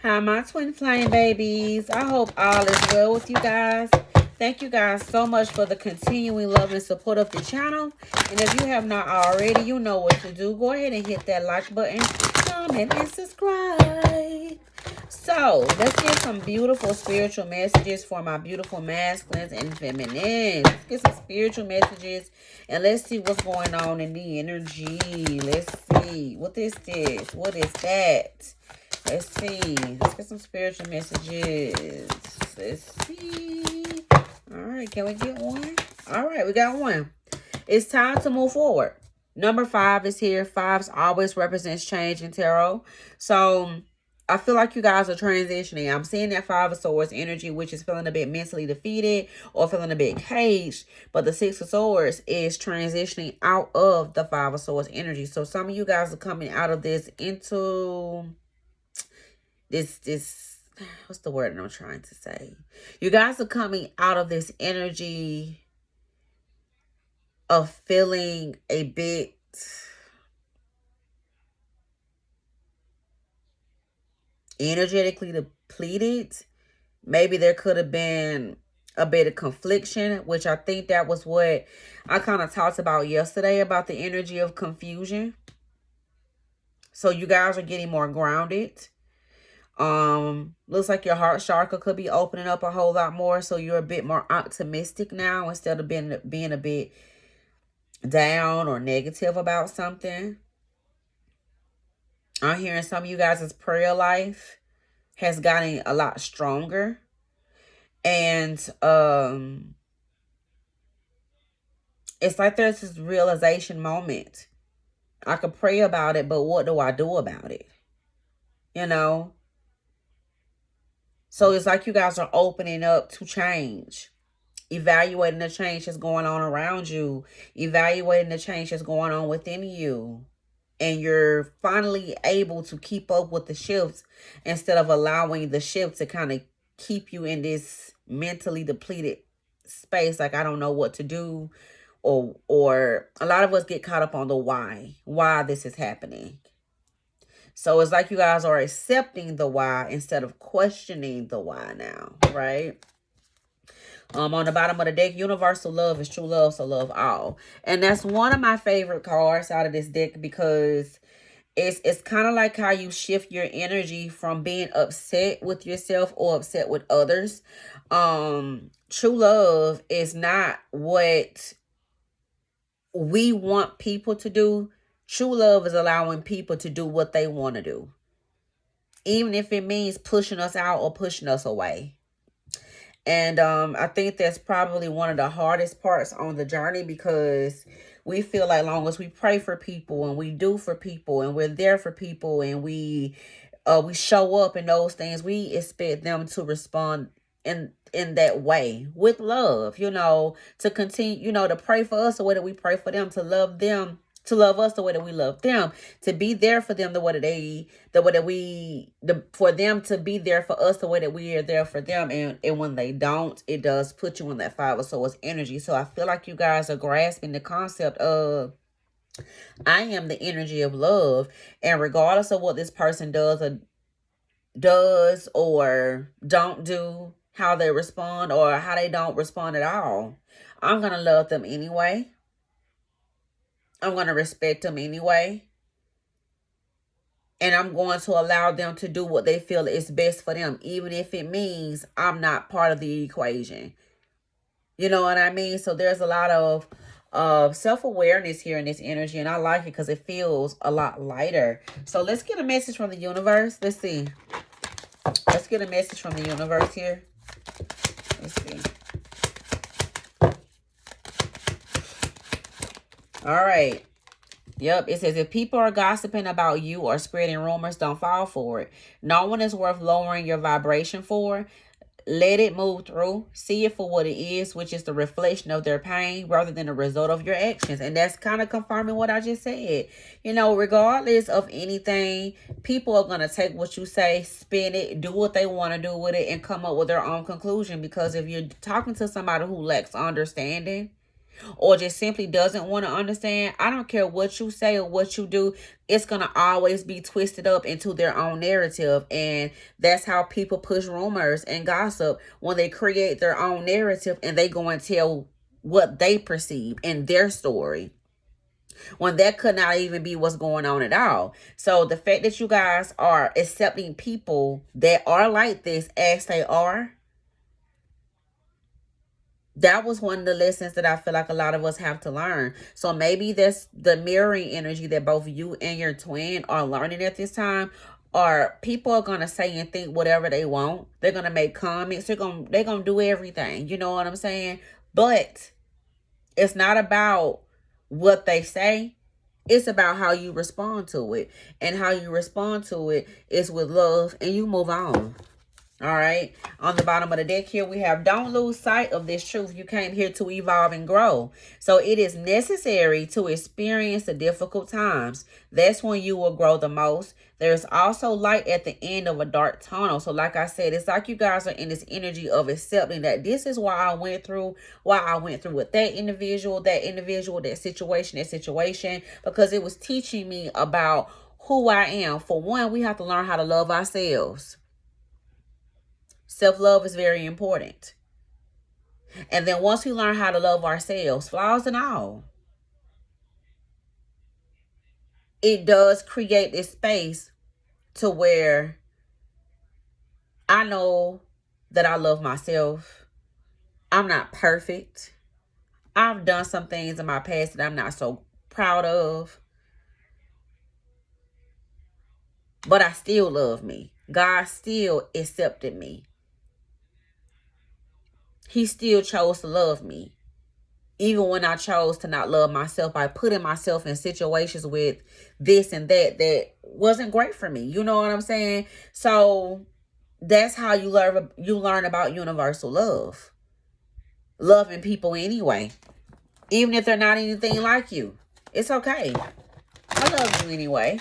Hi, my twin flame babies. I hope all is well with you guys. Thank you guys so much for the continuing love and support of the channel. And if you have not already, you know what to do. Go ahead and hit that like button, comment, and subscribe. So, let's get some beautiful spiritual messages for my beautiful masculines and feminines. Let's get some spiritual messages and let's see what's going on in the energy. Let's see. What is this? What is that? Let's see. Let's get some spiritual messages. Let's see. All right. Can we get one? All right. We got one. It's time to move forward. Number 5 is here. 5 always represents change in tarot. So I feel like you guys are transitioning. I'm seeing that 5 of Swords energy, which is feeling a bit mentally defeated or feeling a bit caged. But the 6 of Swords is transitioning out of the 5 of Swords energy. So some of you guys are coming out of this into this what's the word that I'm trying to say? You guys are coming out of this energy of feeling a bit energetically depleted. Maybe there could have been a bit of confliction, which I think that was what I kind of talked about yesterday, about the energy of confusion. So you guys are getting more grounded. Looks like your heart chakra could be opening up a whole lot more, so you're a bit more optimistic now instead of being a bit down or negative about something. I'm hearing some of you guys' prayer life has gotten a lot stronger, and it's like there's this realization moment. I could pray about it, but what do I do about it? You know? So it's like you guys are opening up to change, evaluating the change that's going on around you, evaluating the change that's going on within you. And you're finally able to keep up with the shifts instead of allowing the shift to kind of keep you in this mentally depleted space. Like, I don't know what to do. Or a lot of us get caught up on the why this is happening. So it's like you guys are accepting the why instead of questioning the why now, right? On the bottom of the deck, universal love is true love, so love all. And that's one of my favorite cards out of this deck because it's kind of like how you shift your energy from being upset with yourself or upset with others. True love is not what we want people to do. True love is allowing people to do what they want to do, even if it means pushing us out or pushing us away. And I think that's probably one of the hardest parts on the journey, because we feel like long as we pray for people and we do for people and we're there for people and we show up in those things, we expect them to respond in that way with love, to continue, to pray for us the way that we pray for them, to love them, to love us the way that we love them, to be there for them for them to be there for us the way that we are there for them. And when they don't, it does put you in that 5 of Swords energy. So I feel like you guys are grasping the concept of, I am the energy of love, and regardless of what this person does or don't do, how they respond or how they don't respond at all, I'm going to love them anyway. I'm going to respect them anyway. And I'm going to allow them to do what they feel is best for them, even if it means I'm not part of the equation. You know what I mean? So there's a lot of self-awareness here in this energy, and I like it because it feels a lot lighter. So let's get a message from the universe. Let's see. Let's get a message from the universe here. Let's see. All right. Yep, it says, if people are gossiping about you or spreading rumors, don't fall for it. No one is worth lowering your vibration for. Let it move through. See it for what it is, which is the reflection of their pain rather than the result of your actions. And that's kind of confirming what I just said. Regardless of anything, people are going to take what you say, spin it, do what they want to do with it, and come up with their own conclusion. Because if you're talking to somebody who lacks understanding, or just simply doesn't want to understand, I don't care what you say or what you do, it's going to always be twisted up into their own narrative. And that's how people push rumors and gossip, when they create their own narrative and they go and tell what they perceive in their story, when that could not even be what's going on at all. So the fact that you guys are accepting people that are like this as they are, that was one of the lessons that I feel like a lot of us have to learn. So maybe that's the mirroring energy that both you and your twin are learning at this time. Or people are gonna say and think whatever they want. They're gonna make comments. They're gonna do everything. You know what I'm saying? But it's not about what they say. It's about how you respond to it. And how you respond to it is with love, and you move on. All right. On the bottom of the deck here, we have, don't lose sight of this truth. You came here to evolve and grow. So it is necessary to experience the difficult times. That's when you will grow the most. There's also light at the end of a dark tunnel. So like I said, it's like you guys are in this energy of accepting that this is why I went through with that individual, that situation, because it was teaching me about who I am. For one, we have to learn how to love ourselves. Self-love is very important. And then once we learn how to love ourselves, flaws and all, it does create this space to where I know that I love myself. I'm not perfect. I've done some things in my past that I'm not so proud of. But I still love me. God still accepted me. He still chose to love me. Even when I chose to not love myself by putting myself in situations with this and that wasn't great for me. You know what I'm saying? So that's how you learn about universal love. Loving people anyway. Even if they're not anything like you. It's okay. I love you anyway.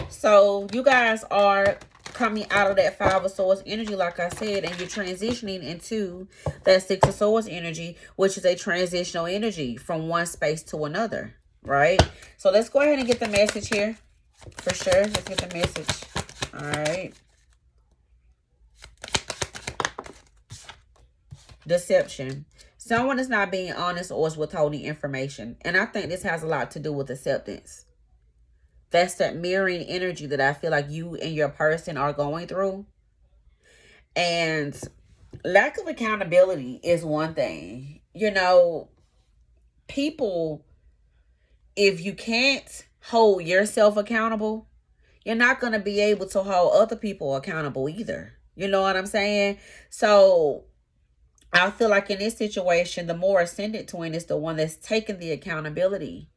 So you guys are coming out of that Five of Swords energy, like I said, and you're transitioning into that Six of Swords energy, which is a transitional energy from one space to another, right? So let's go ahead and get the message here. For sure, let's get the message. All right. Deception. Someone is not being honest or is withholding information. And I think this has a lot to do with acceptance. That's that mirroring energy that I feel like you and your person are going through. And lack of accountability is one thing. You know, people, if you can't hold yourself accountable, you're not going to be able to hold other people accountable either. You know what I'm saying? So I feel like in this situation, the more ascendant twin is the one that's taking the accountability,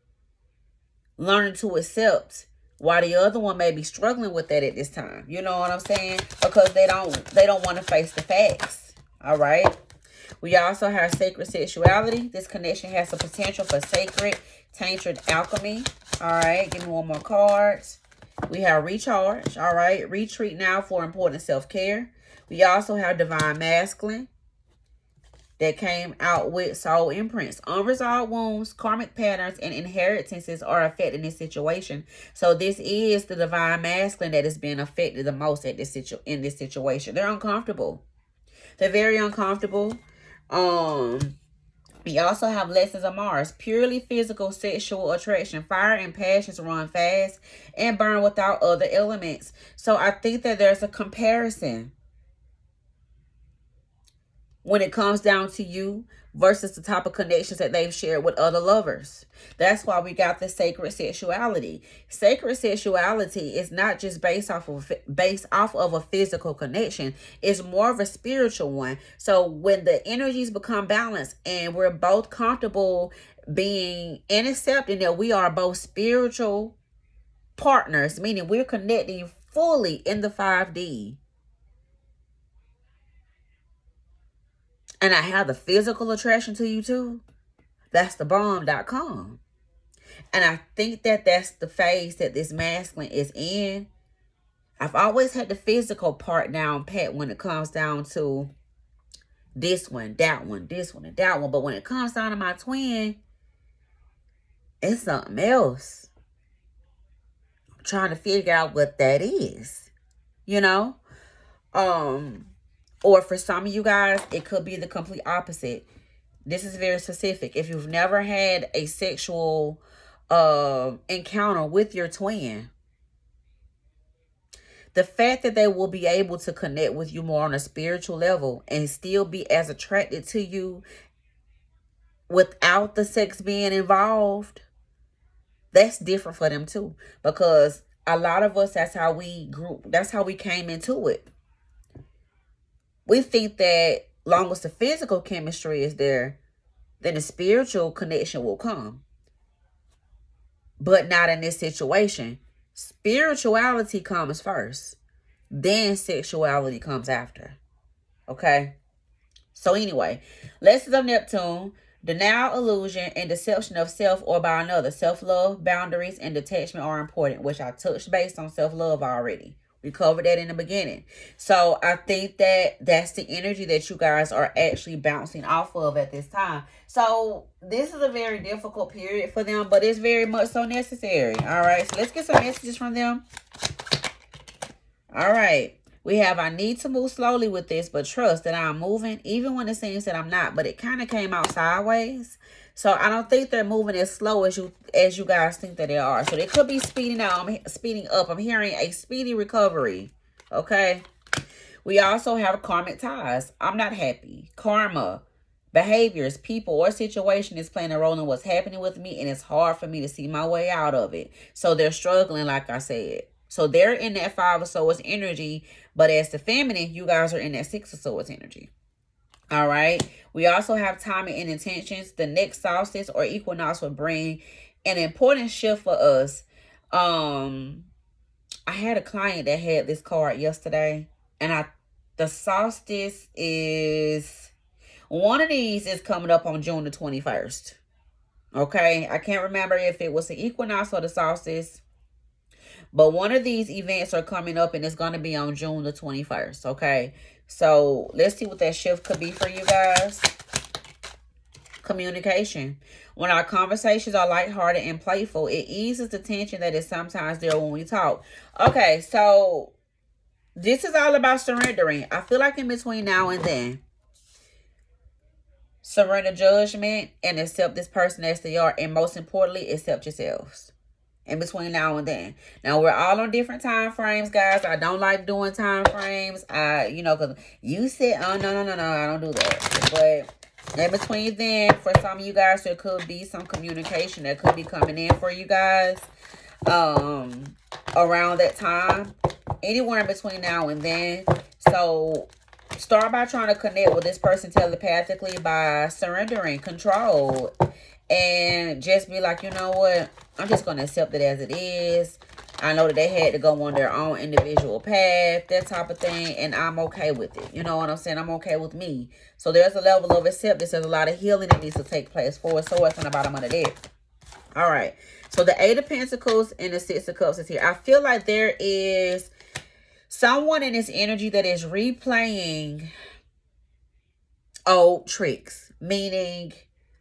learning to accept, while the other one may be struggling with that at this time. You know what I'm saying? Because they don't want to face the facts. All right. We also have sacred sexuality. This connection has the potential for sacred tainted alchemy. All right. Give me one more card. We have recharge. All right. Retreat now for important self-care. We also have divine masculine. That came out with soul imprints. Unresolved wounds, karmic patterns, and inheritances are affecting this situation. So this is the divine masculine that is being affected the most in this situation. They're uncomfortable. They're very uncomfortable. We also have lessons of Mars. Purely physical sexual attraction. Fire and passions run fast and burn without other elements. So I think that there's a comparison when it comes down to you versus the type of connections that they've shared with other lovers. That's why we got the sacred sexuality. Sacred sexuality is not just based off of a physical connection. It's more of a spiritual one. So when the energies become balanced and we're both comfortable being and accepting that we are both spiritual partners, meaning we're connecting fully in the 5D, and I have the physical attraction to you too, that's the bomb.com. And I think that that's the phase that this masculine is in. I've always had the physical part down pat when it comes down to this one, that one, this one, and that one. But when it comes down to my twin, it's something else. I'm trying to figure out what that is, you know? Or for some of you guys, it could be the complete opposite. This is very specific. If you've never had a sexual encounter with your twin, the fact that they will be able to connect with you more on a spiritual level and still be as attracted to you without the sex being involved, that's different for them too. Because a lot of us, that's how we grew, that's how we came into it. We think that long as the physical chemistry is there, then the spiritual connection will come. But not in this situation. Spirituality comes first. Then sexuality comes after. Okay? So anyway, lessons of Neptune. Denial, illusion, and deception of self or by another. Self-love, boundaries, and detachment are important, which I touched based on self-love already. We covered that in the beginning. So I think that that's the energy that you guys are actually bouncing off of at this time. So this is a very difficult period for them, but it's very much so necessary. All right. So let's get some messages from them. All right. We have, I need to move slowly with this, but trust that I'm moving, even when it seems that I'm not. But it kind of came out sideways. So I don't think they're moving as slow as you guys think that they are. So they could be speeding up. I'm hearing a speedy recovery. Okay. We also have karmic ties. I'm not happy. Karma, behaviors, people, or situation is playing a role in what's happening with me, and it's hard for me to see my way out of it. So they're struggling, like I said. So they're in that 5 of Swords energy, but as the feminine, you guys are in that 6 of Swords energy. All right. We also have timing and intentions. The next solstice or equinox will bring an important shift for us. I had a client that had this card yesterday, and the solstice is, one of these is coming up on June the 21st. Okay. I can't remember if it was the equinox or the solstice, but one of these events are coming up, and it's going to be on June the 21st. Okay. So let's see what that shift could be for you guys. Communication. When our conversations are lighthearted and playful, it eases the tension that is sometimes there when we talk. Okay, so this is all about surrendering. I feel like in between now and then, surrender judgment and accept this person as they are. And most importantly, accept yourselves. In between now and then. Now, we're all on different time frames, guys. I don't like doing time frames. Because you said, oh, no, I don't do that. But in between then, for some of you guys, there could be some communication that could be coming in for you guys around that time. Anywhere in between now and then. So start by trying to connect with this person telepathically by surrendering control. And just be like, you know what? I'm just going to accept it as it is. I know that they had to go on their own individual path, that type of thing. And I'm okay with it. You know what I'm saying? I'm okay with me. So there's a level of acceptance. There's a lot of healing that needs to take place for us. So it's on the bottom of the deck. All right. So the 8 of Pentacles and the 6 of Cups is here. I feel like there is someone in this energy that is replaying old tricks. Meaning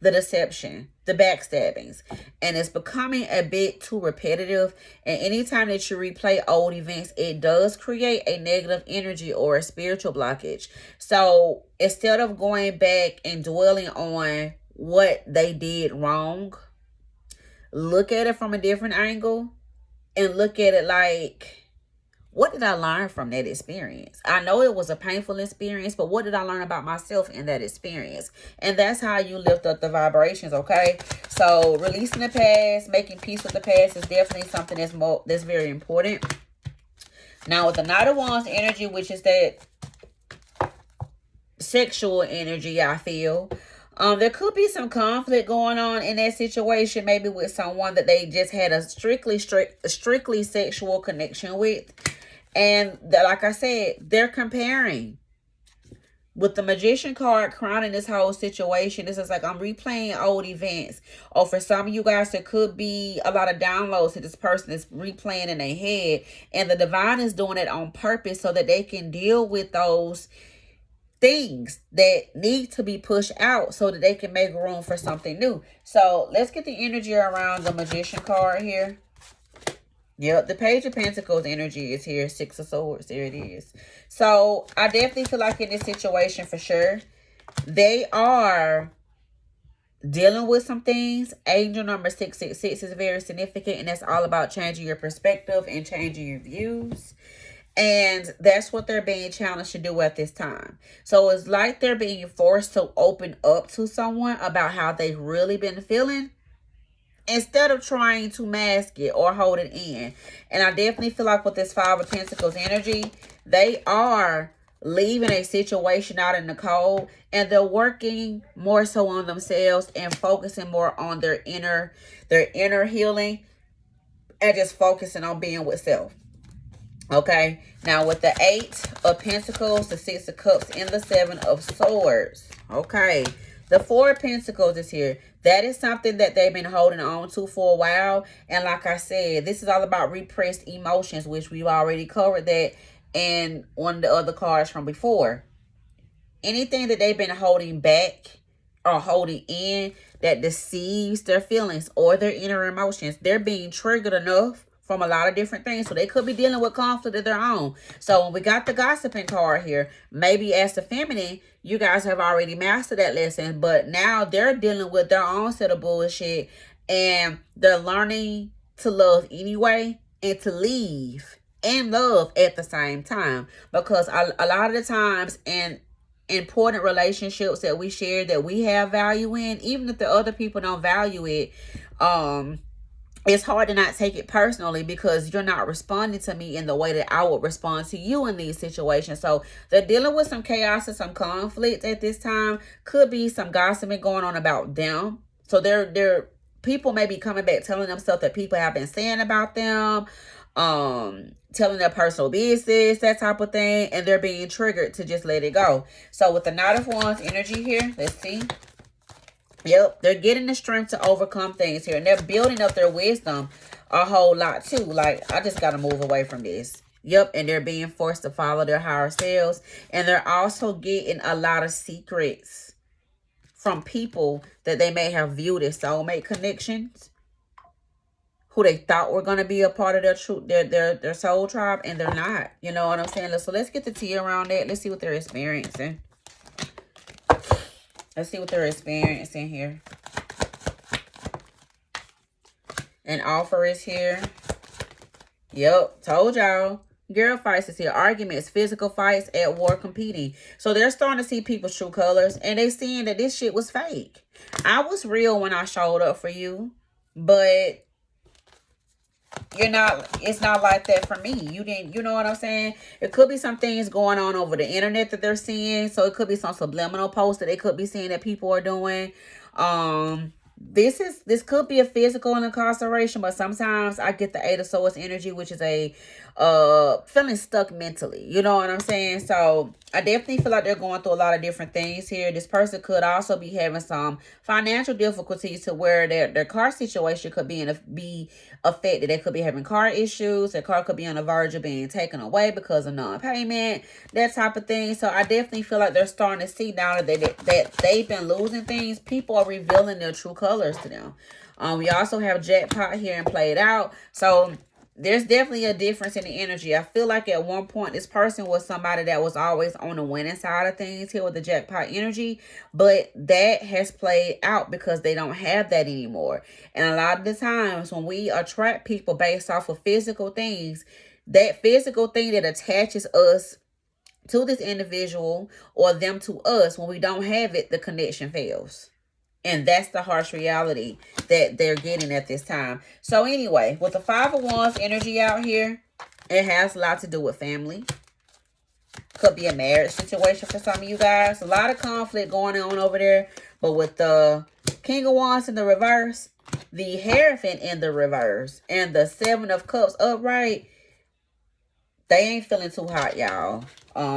the deception, the backstabbings, and it's becoming a bit too repetitive. And anytime that you replay old events, it does create a negative energy or a spiritual blockage. So instead of going back and dwelling on what they did wrong, look at it from a different angle and look at it like, what did I learn from that experience? I know it was a painful experience, but what did I learn about myself in that experience? And that's how you lift up the vibrations, okay? So releasing the past, making peace with the past is definitely something that's very important. Now with the Knight of Wands energy, which is that sexual energy, I feel, there could be some conflict going on in that situation, maybe with someone that they just had a strictly sexual connection with. And like I said, they're comparing. With the Magician card crowning this whole situation, this is like I'm replaying old events. Or for some of you guys, there could be a lot of downloads that this person is replaying in their head. And the divine is doing it on purpose so that they can deal with those things that need to be pushed out so that they can make room for something new. So let's get the energy around the Magician card here. Yep, the Page of Pentacles energy is here. Six of Swords, there it is. So I definitely feel like in this situation, for sure, they are dealing with some things. Angel number 666 is very significant, and that's all about changing your perspective and changing your views. And that's what they're being challenged to do at this time. So it's like they're being forced to open up to someone about how they've really been feeling, instead of trying to mask it or hold it in. And I definitely feel like with this Five of Pentacles energy, they are leaving a situation out in the cold, and they're working more so on themselves and focusing more on their inner healing, and just focusing on being with self. Okay, now with the Eight of Pentacles, the Six of Cups, and the Seven of Swords. Okay, the Four of Pentacles is here. That is something that they've been holding on to for a while. And like I said, this is all about repressed emotions, which we've already covered that in one of the other cards from before. Anything that they've been holding back or holding in that deceives their feelings or their inner emotions, they're being triggered enough from a lot of different things. So they could be dealing with conflict of their own. So when we got the gossiping card here, maybe as the feminine, you guys have already mastered that lesson. But now they're dealing with their own set of bullshit. And they're learning to love anyway and to leave and love at the same time. Because a lot of the times in important relationships that we share, that we have value in, even if the other people don't value it, it's hard to not take it personally because you're not responding to me in the way that I would respond to you in these situations. So they're dealing with some chaos and some conflict at this time. Could be some gossiping going on about them. So they're people may be coming back telling them stuff that people have been saying about them, telling their personal business, that type of thing, and they're being triggered to just let it go. So with the Knight of Wands energy here, let's see. Yep, they're getting the strength to overcome things here. And they're building up their wisdom a whole lot too. Like, I just got to move away from this. Yep, and they're being forced to follow their higher selves. And they're also getting a lot of secrets from people that they may have viewed as soulmate connections, who they thought were going to be a part of their soul tribe, and they're not. You know what I'm saying? So let's get the tea around that. Let's see what they're experiencing. Let's see what they're experiencing here. An offer is here. Yep, told y'all. Girl fights is here. Arguments, physical fights, at war, competing. So they're starting to see people's true colors, and they seeing that this shit was fake. I was real when I showed up for you, but it's not like that for me. You know what I'm saying? It could be some things going on over the internet that they're seeing. So it could be some subliminal posts that they could be seeing that people are doing. This could be a physical incarceration, but sometimes I get the Eight of Swords energy, which is a feeling stuck mentally. You know what I'm saying? So I definitely feel like they're going through a lot of different things here. This person could also be having some financial difficulties to where their car situation could be affected. They could be having car issues. Their car could be on the verge of being taken away because of non-payment, that type of thing. So I definitely feel like they're starting to see now that they've been losing things. People are revealing their true colors to them. We also have jackpot here and played out. So there's definitely a difference in the energy. I feel like at one point this person was somebody that was always on the winning side of things here with the jackpot energy, but that has played out because they don't have that anymore. And a lot of the times when we attract people based off of physical things, that physical thing that attaches us to this individual or them to us, when we don't have it, the connection fails. And that's the harsh reality that they're getting at this time. So anyway, with the Five of Wands energy out here, it has a lot to do with family. Could be a marriage situation for some of you guys. A lot of conflict going on over there. But with the King of Wands in the reverse, the Hierophant in the reverse, and the Seven of Cups upright, They ain't feeling too hot, y'all.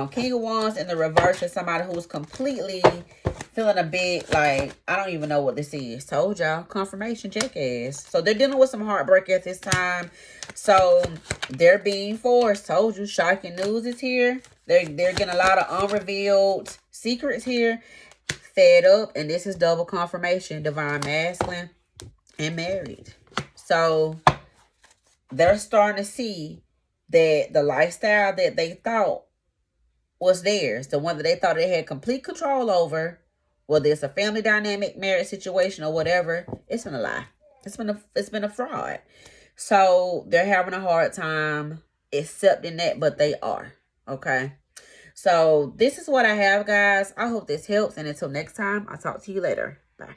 King of Wands in the reverse is somebody who's completely feeling a bit like, I don't even know what this is. Told y'all, confirmation, jackass. So they're dealing with some heartbreak at this time. So they're being forced. Told you, shocking news is here. They're getting a lot of unrevealed secrets here. Fed up, and this is double confirmation. Divine masculine and married. So they're starting to see that the lifestyle that they thought was theirs, the one that they thought they had complete control over, whether it's a family dynamic, marriage situation, or whatever, it's been a lie. It's been a fraud. So they're having a hard time accepting that, but they are. Okay. So this is what I have, guys. I hope this helps. And until next time, I'll talk to you later. Bye.